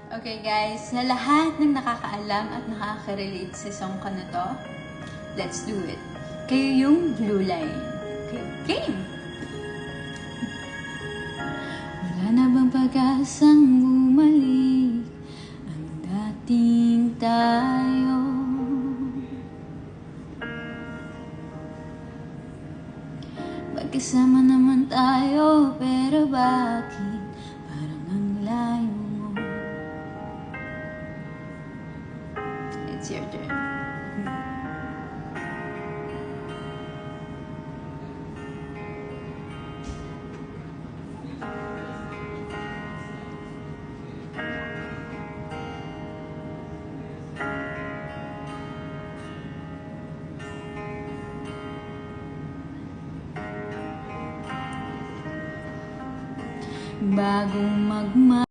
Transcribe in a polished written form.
Okay guys, sa lahat ng nakakaalam at nakaka-relate sa song ko na to, let's do it. Kayo yung blue line. Okay, game! Wala na bang pag-asang bumalik ang dating tayo? Magkasama naman tayo, pero bakit parang ang layo mo? It's your turn. Bago